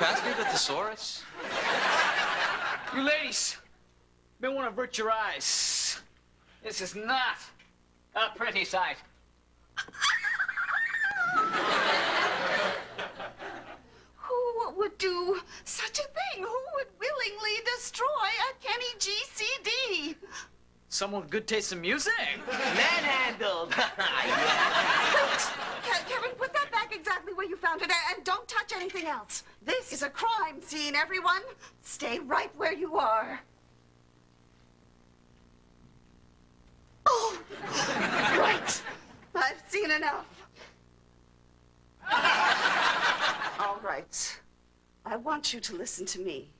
pass me the thesaurus? You ladies, may want to avert your eyes. This is not a pretty sight. Who would do such a thing? Who would willingly destroy a Kenny G.C.D.? Someone with good taste in music. Manhandled. Kevin, put that back exactly where you found it, and don't touch anything else. This is a crime scene, everyone. Stay right where you are. Oh, right. I've seen enough. All right. I want you to listen to me,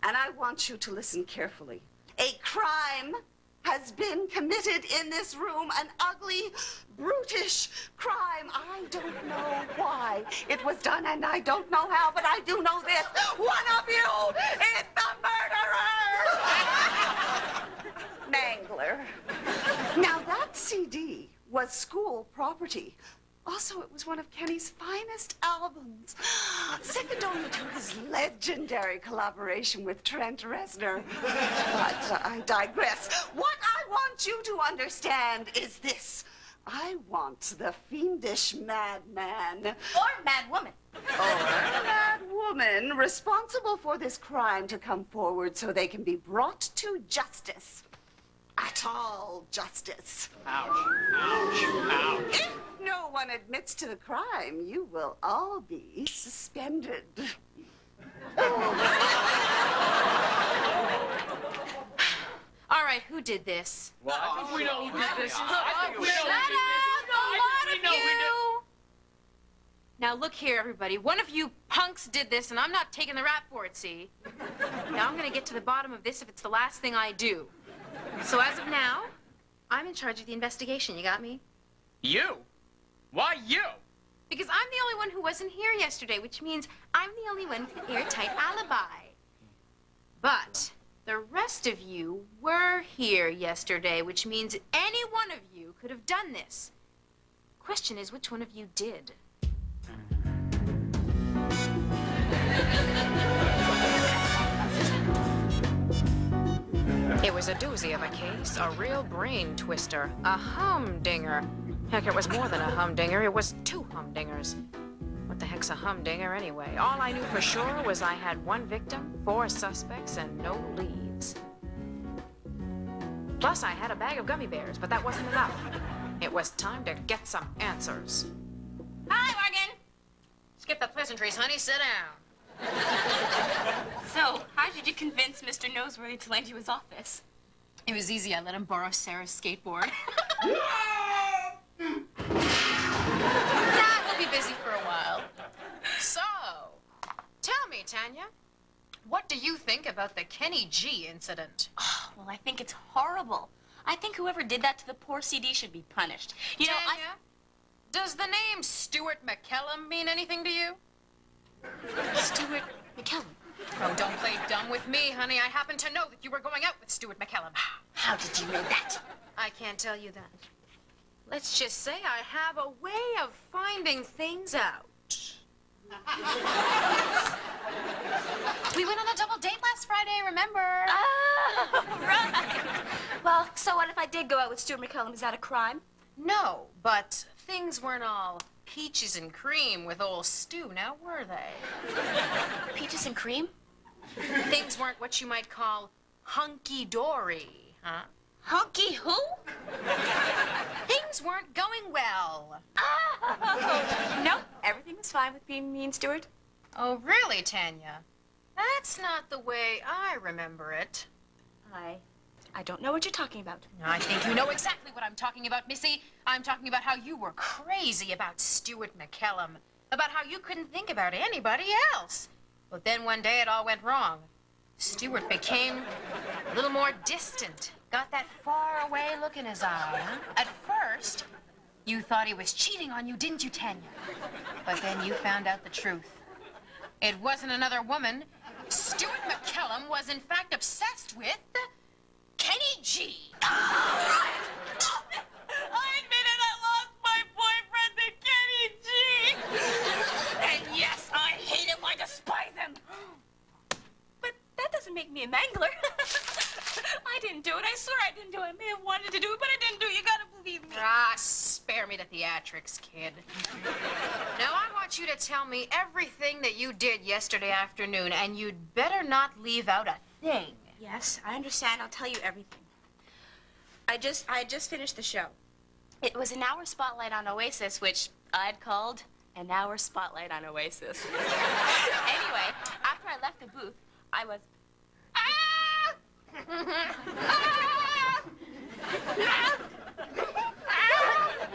and I want you to listen carefully. A crime has been committed in this room, an ugly, brutish crime. I don't know why it was done, and I don't know how, but I do know this. One of you is the murderer! Mangler. Now, that CD was school property. Also, it was one of Kenny's finest albums, second only to his legendary collaboration with Trent Reznor. But I digress. What I want you to understand is this. I want the fiendish madman. Or madwoman. Or madwoman responsible for this crime to come forward so they can be brought to justice. At all justice. Ouch, ouch, ouch. If no one admits to the crime, you will all be suspended. All right, who did this? Well, I think we know who did this. Shut up, a lot of you. Now look here, everybody. One of you punks did this, and I'm not taking the rap for it, see? Now I'm gonna get to the bottom of this if it's the last thing I do. So as of now, I'm in charge of the investigation. You got me? You? Why you? Because I'm the only one who wasn't here yesterday, which means I'm the only one with an airtight alibi. But the rest of you were here yesterday, which means any one of you could have done this. Question is, which one of you did? It was a doozy of a case, a real brain twister, a humdinger. Heck, it was more than a humdinger, it was two humdingers. What the heck's a humdinger anyway? All I knew for sure was I had one victim, 4 suspects, and no leads. Plus, I had a bag of gummy bears, but that wasn't enough. It was time to get some answers. Hi, Morgan. Skip the pleasantries, honey. Sit down. So, how did you convince Mr. Noseworthy to lend you his office? It was easy. I let him borrow Sarah's skateboard. Nah, he'll be busy for a while. So, tell me, Tanya, what do you think about the Kenny G incident? Oh, well, I think it's horrible. I think whoever did that to the poor CD should be punished. You know, Tanya, does the name Stuart McKellum mean anything to you? Stuart McKellum. Oh, don't play dumb with me, honey. I happen to know that you were going out with Stuart McKellum. How did you know that? I can't tell you that. Let's just say I have a way of finding things out. We went on a double date last Friday, remember? Oh, right. Well, so what if I did go out with Stuart McKellum? Is that a crime? No, but things weren't all peaches and cream with old Stu, now were they? Peaches and cream? Things weren't what you might call hunky-dory, huh? Hunky who? Things weren't going well. Oh, no, everything was fine with me and Stuart. Oh, really, Tanya? That's not the way I remember it. I don't know what you're talking about. I think you know exactly what I'm talking about, Missy. I'm talking about how you were crazy about Stuart McKellum, about how you couldn't think about anybody else. But then one day it all went wrong. Stuart became a little more distant, got that far-away look in his eye. Huh? At first, you thought he was cheating on you, didn't you, Tanya? But then you found out the truth. It wasn't another woman. Stuart McKellum was, in fact, obsessed with Kenny G. I admit it, I lost my boyfriend to Kenny G. And yes, I hate him, I despise him. me a mangler. I didn't do it. I swear I didn't do it. I may have wanted to do it, but I didn't do it. You gotta believe me. Ah, spare me the theatrics, kid. Now, I want you to tell me everything that you did yesterday afternoon, and you'd better not leave out a thing. Yes, I understand. I'll tell you everything. I just finished the show. It was an hour spotlight on Oasis, which I'd called an hour spotlight on Oasis. Anyway, after I left the booth, I was... Ah!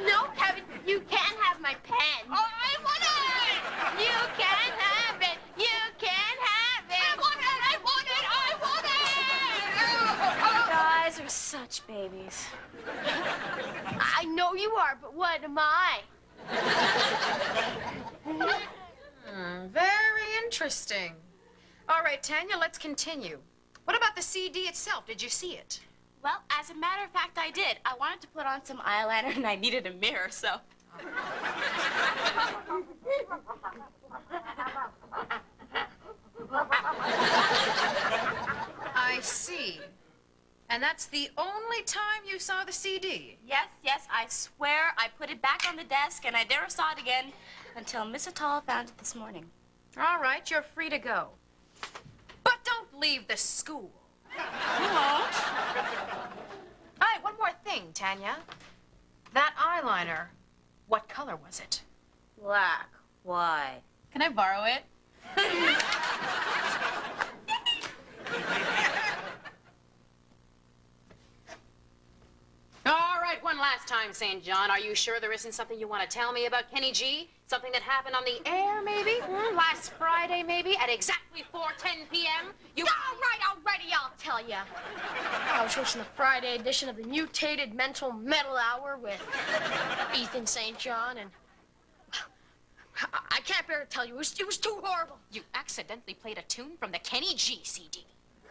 No, Kevin, you can't have my pen. Oh, I want it! You can't have it. You can't have it. I want it! I want it! I want it! You guys are such babies. I know you are, but what am I? Very interesting. All right, Tanya, let's continue. What about the CD itself? Did you see it? Well, as a matter of fact, I did. I wanted to put on some eyeliner, and I needed a mirror, so... I see. And that's the only time you saw the CD? Yes, I swear I put it back on the desk, and I never saw it again until Miss Atall found it this morning. All right, you're free to go. But don't leave the school. You won't? All right, one more thing, Tanya. That eyeliner, what color was it? Black. Why? Can I borrow it? All right, one last time, St. John. Are you sure there isn't something you want to tell me about Kenny G? Something that happened on the air, maybe? Last Friday, maybe? At exactly 4:10 p.m.? You... All right, already, I'll tell you. I was hosting the Friday edition of the Mutated Mental Metal Hour with Ethan St. John, and I can't bear to tell you, it was too horrible. You accidentally played a tune from the Kenny G CD.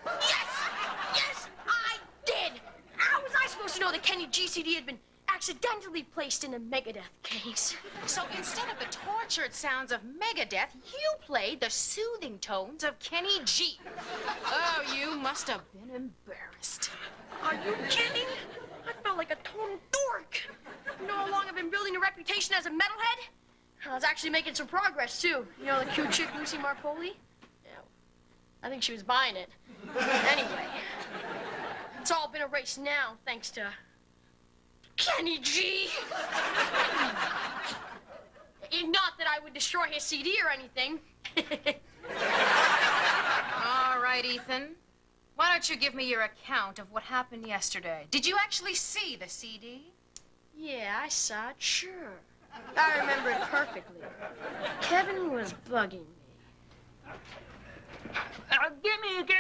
Yes, I did. How was I supposed to know that Kenny G CD had been accidentally placed in a Megadeth case? So instead of the tortured sounds of Megadeth, you played the soothing tones of Kenny G. Oh, you must have been embarrassed. Are you kidding? I felt like a total dork. You know how long I've been building a reputation as a metalhead? I was actually making some progress, too. You know the cute chick, Lucy Marpoli? Yeah, I think she was buying it. Anyway, it's all been erased now, thanks to Kenny G. Not that I would destroy his CD or anything. All right, Ethan. Why don't you give me your account of what happened yesterday? Did you actually see the CD? Yeah, I saw it, sure. I remember it perfectly. Kevin was bugging me. Gimme!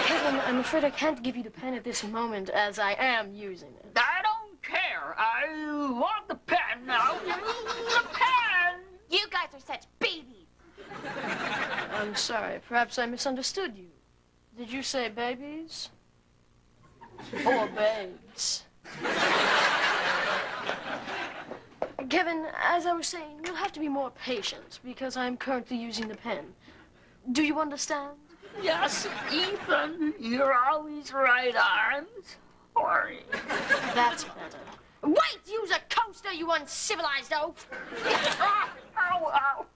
Kevin, I'm afraid I can't give you the pen at this moment, as I am using it. I don't care. I want the pen now. Give me the pen! You guys are such babies. I'm sorry, perhaps I misunderstood you. Did you say babies? Or babes? Kevin, as I was saying, you'll have to be more patient, because I'm currently using the pen. Do you understand? Yes, Ethan, you're always right, I'm sorry. That's better. Wait! Use a coaster, you uncivilized oaf! Ow.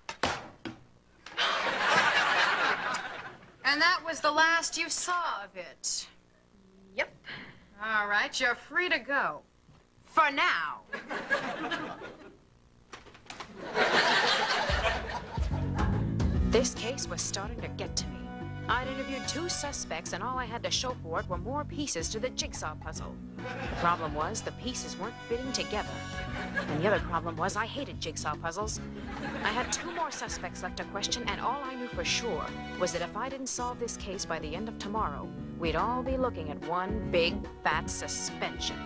And that was the last you saw of it. Yep. All right, you're free to go. For now. This case was starting to get to me. I'd interviewed 2 suspects, and all I had to show for it were more pieces to the jigsaw puzzle. The problem was the pieces weren't fitting together. And the other problem was I hated jigsaw puzzles. I had 2 more suspects left to question, and all I knew for sure was that if I didn't solve this case by the end of tomorrow, we'd all be looking at one big, fat suspension.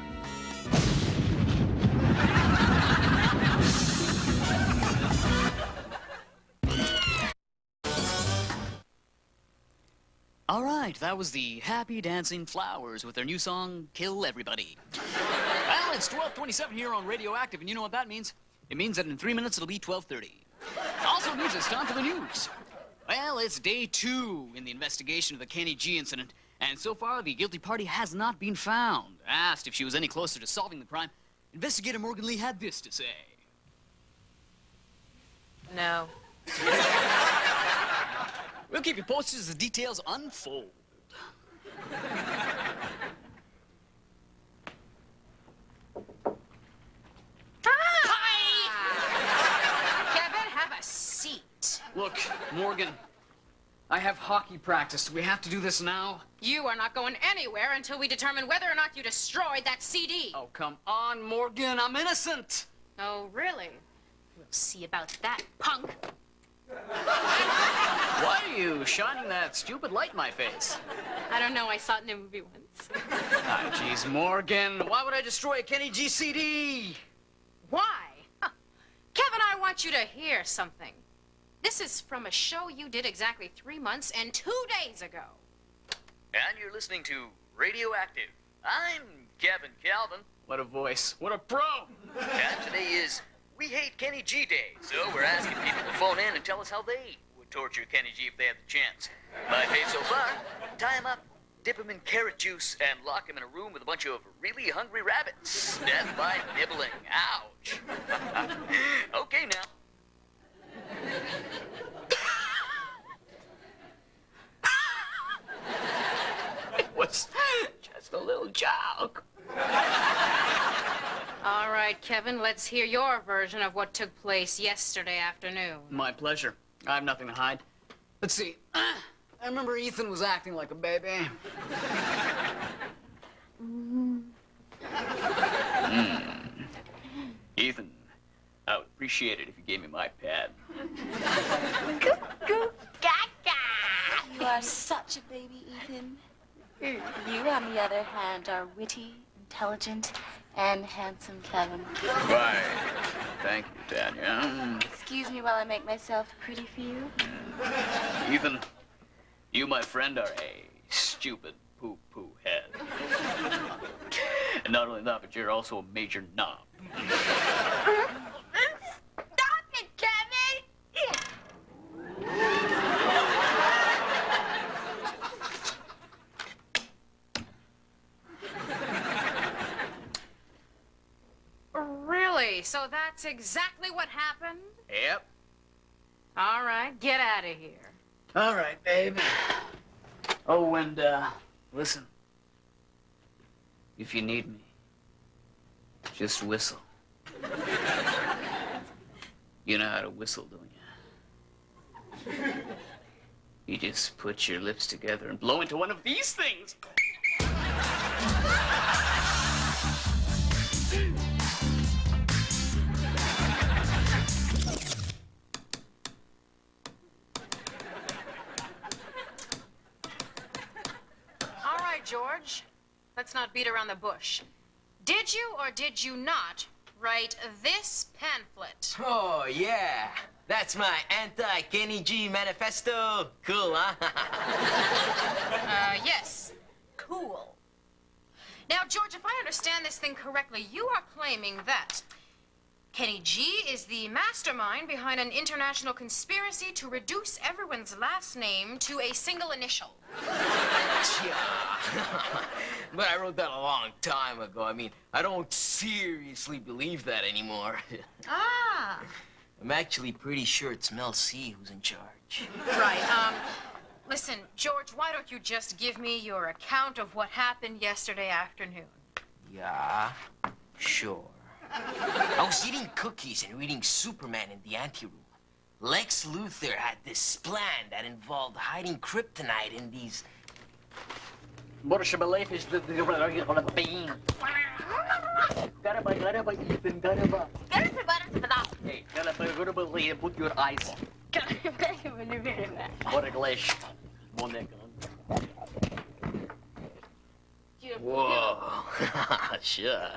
All right, that was the Happy Dancing Flowers with their new song, Kill Everybody. Well, it's 12:27 here on Radioactive, and you know what that means? It means that in 3 minutes it'll be 12:30. Also, it means it's time for the news. Well, it's day 2 in the investigation of the Kenny G incident, and so far the guilty party has not been found. Asked if she was any closer to solving the crime, investigator Morgan Lee had this to say. No. We'll keep you posted as the details unfold. Kevin, have a seat. Look, Morgan, I have hockey practice. Do we have to do this now? You are not going anywhere until we determine whether or not you destroyed that CD. Oh, come on, Morgan. I'm innocent. Oh, really? We'll see about that, punk. Why are you shining that stupid light in my face? I don't know. I saw it in a movie once. Ah, jeez, Morgan. Why would I destroy a Kenny G CD? Why? Huh. Kevin, I want you to hear something. This is from a show you did exactly 3 months and 2 days ago. And you're listening to Radioactive. I'm Kevin Calvin. What a voice. What a pro. And today is We Hate Kenny G Day, so we're asking people to phone in and tell us how they would torture Kenny G if they had the chance. My fate so far, tie him up, dip him in carrot juice, and lock him in a room with a bunch of really hungry rabbits. Death by nibbling. Ouch. Okay, now. It was just a little joke. All right, Kevin, let's hear your version of what took place yesterday afternoon. My pleasure. I have nothing to hide. Let's see. I remember Ethan was acting like a baby. Ethan, I would appreciate it if you gave me my pad. Goo gaga! You are such a baby, Ethan. You, on the other hand, are witty, intelligent, and handsome, Kevin. Why, thank you, Tanya. Excuse me while I make myself pretty for you. Ethan, you, my friend, are a stupid poo-poo head. And not only that, but you're also a major knob. Stop it, Kevin! Really? So that's exactly what happened? Yep. All right, get out of here. All right, babe. Oh, and, listen. If you need me, just whistle. You know how to whistle, don't you? You just put your lips together and blow into one of these things. All right, George. Let's not beat around the bush. Did you or did you not write this pamphlet? Oh, yeah. That's my anti-Kenny G manifesto. Cool, huh? Yes. Cool. Now, George, if I understand this thing correctly, you are claiming that Kenny G is the mastermind behind an international conspiracy to reduce everyone's last name to a single initial. Yeah. But I wrote that a long time ago. I mean, I don't seriously believe that anymore. Ah. I'm actually pretty sure it's Mel C who's in charge. Right. Listen, George, why don't you just give me your account of what happened yesterday afternoon? Yeah, sure. I was eating cookies and reading Superman in the anteroom. Lex Luthor had this plan that involved hiding kryptonite in these... Hey, put your eyes. Whoa. Sure.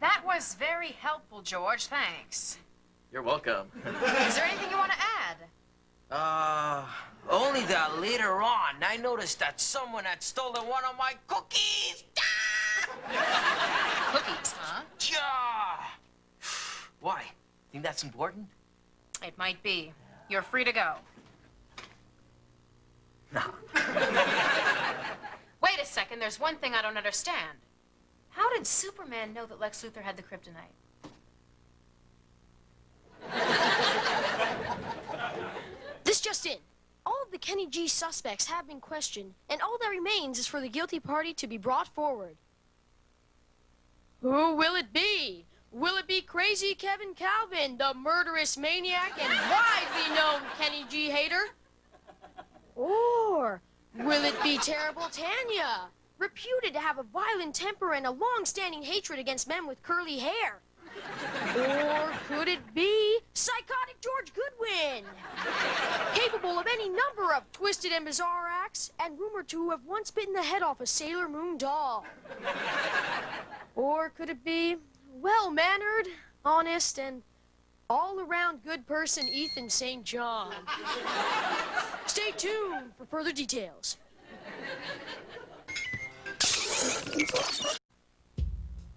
That was very helpful, George. Thanks. You're welcome. Is there anything you want to add? Only that later on, I noticed that someone had stolen one of my cookies. Cookies, huh? Yeah. Why? Think that's important? It might be. You're free to go. No. Wait a second, there's one thing I don't understand. How did Superman know that Lex Luthor had the kryptonite? This just in. All of the Kenny G suspects have been questioned, and all that remains is for the guilty party to be brought forward. Who will it be? Will it be crazy Kevin Calvin, the murderous maniac and widely known Kenny G hater? Or will it be terrible Tanya, reputed to have a violent temper and a long-standing hatred against men with curly hair? Or could it be psychotic George Goodwin, capable of any number of twisted and bizarre acts and rumored to have once bitten the head off a Sailor Moon doll? Or could it be well-mannered, honest, and all-around good person Ethan St. John? Stay tuned for further details.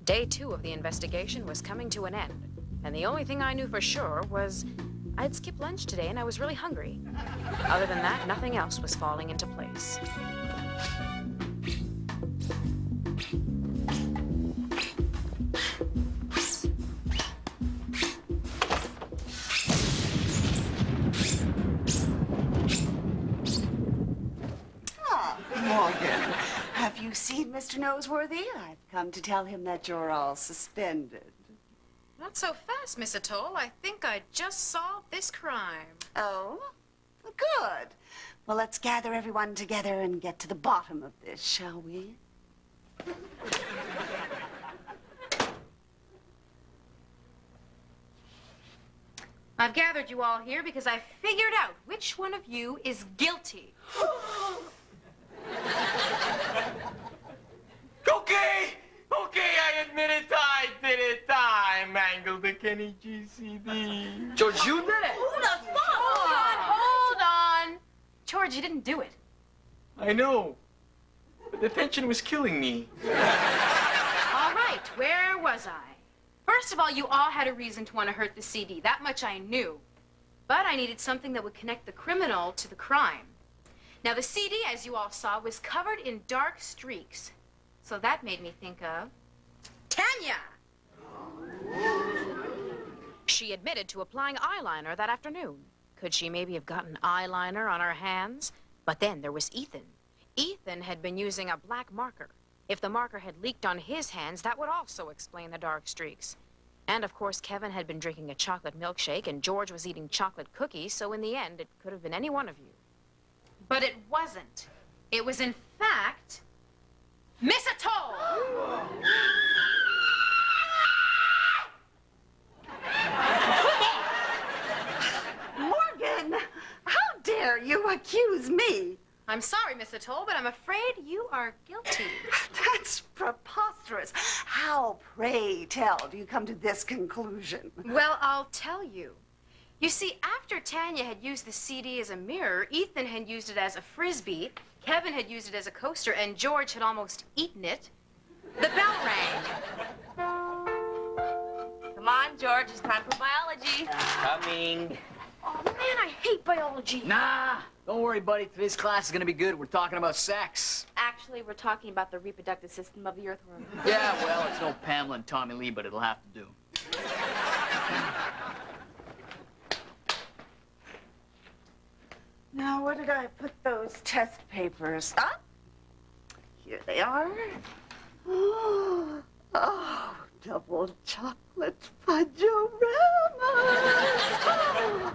Day 2 of the investigation was coming to an end, and the only thing I knew for sure was I'd skipped lunch today and I was really hungry. Other than that, nothing else was falling into place. Morgan, have you seen Mr. Noseworthy? I've come to tell him that you're all suspended. Not so fast, Miss Atoll. I think I just solved this crime. Oh? Good. Well, let's gather everyone together and get to the bottom of this, shall we? I've gathered you all here because I figured out which one of you is guilty. Okay, I admit it, I did it. I mangled the Kenny G CD. George, you did it. Hold on. George, you didn't do it. I know, but the tension was killing me. All right, where was I? First of all, you all had a reason to want to hurt the CD. That much I knew. But I needed something that would connect the criminal to the crime. Now, the CD, as you all saw, was covered in dark streaks. So that made me think of Tanya. She admitted to applying eyeliner that afternoon. Could she maybe have gotten eyeliner on her hands? But then there was Ethan. Ethan had been using a black marker. If the marker had leaked on his hands, that would also explain the dark streaks. And, of course, Kevin had been drinking a chocolate milkshake, and George was eating chocolate cookies, so in the end, it could have been any one of you. But it wasn't. It was, in fact, Miss Atoll! Morgan, how dare you accuse me? I'm sorry, Miss Atoll, but I'm afraid you are guilty. That's preposterous. How, pray tell, do you come to this conclusion? Well, I'll tell you. You see, after Tanya had used the CD as a mirror, Ethan had used it as a frisbee, Kevin had used it as a coaster, and George had almost eaten it. The bell rang. Come on, George, it's time for biology. Coming. Oh, man, I hate biology. Nah, don't worry, buddy. Today's class is gonna be good. We're talking about sex. Actually, we're talking about the reproductive system of the earthworm. Yeah, well, it's no Pamela and Tommy Lee, but it'll have to do. Now, where did I put those test papers? Ah, here they are. Oh, double chocolate fudge-o-ramas. Oh.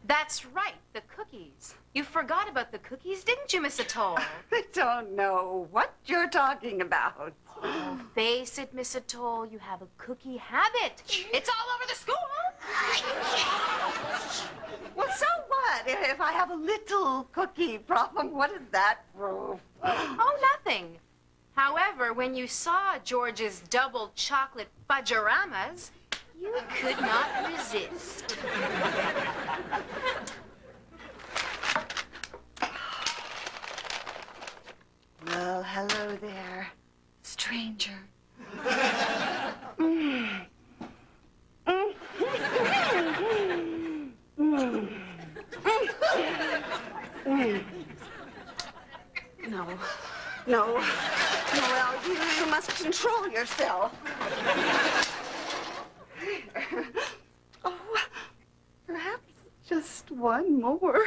That's right, the cookies. You forgot about the cookies, didn't you, Miss Atoll? I don't know what you're talking about. Oh, face it, Miss Atoll, you have a cookie habit. It's all over the school. Well, so what? If I have a little cookie problem, what does that prove? Oh, nothing. However, when you saw George's double chocolate fudge-o-ramas, you could not resist. hello there, stranger. No, Noel, you must control yourself. Oh, perhaps just one more.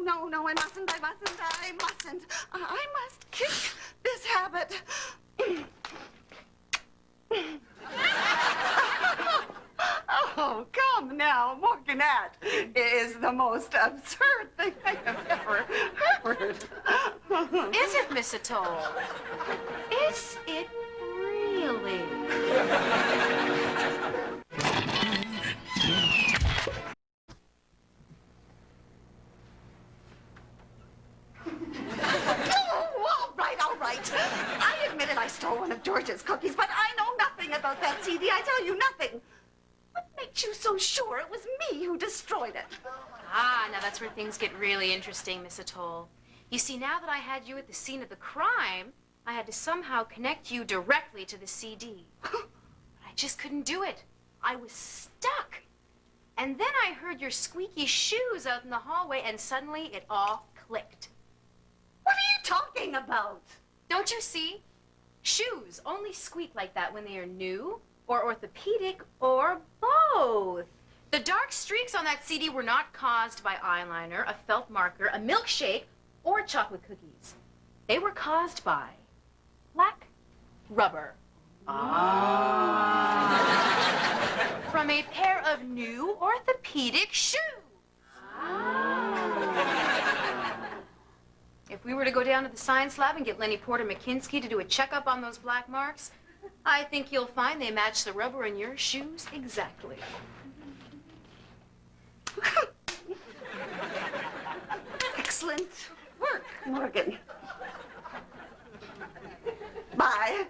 Oh, no, I mustn't. I must kick this habit. Oh, come now, Morganette is the most absurd thing I have ever heard. Is it, Miss Atoll? Is it really? All right. I admitted I stole one of George's cookies, but I know nothing about that CD. I tell you nothing. What makes you so sure it was me who destroyed it? Ah, now that's where things get really interesting, Miss Atoll. You see, now that I had you at the scene of the crime, I had to somehow connect you directly to the CD. But I just couldn't do it. I was stuck. And then I heard your squeaky shoes out in the hallway, and suddenly it all clicked. What are you talking about? Don't you see? Shoes only squeak like that when they are new, or orthopedic, or both. The dark streaks on that CD were not caused by eyeliner, a felt marker, a milkshake, or chocolate cookies. They were caused by black rubber. From a pair of new orthopedic shoes. If we were to go down to the science lab and get Lenny Porter McKinsky to do a checkup on those black marks, I think you'll find they match the rubber in your shoes exactly. Excellent work, Morgan. Bye.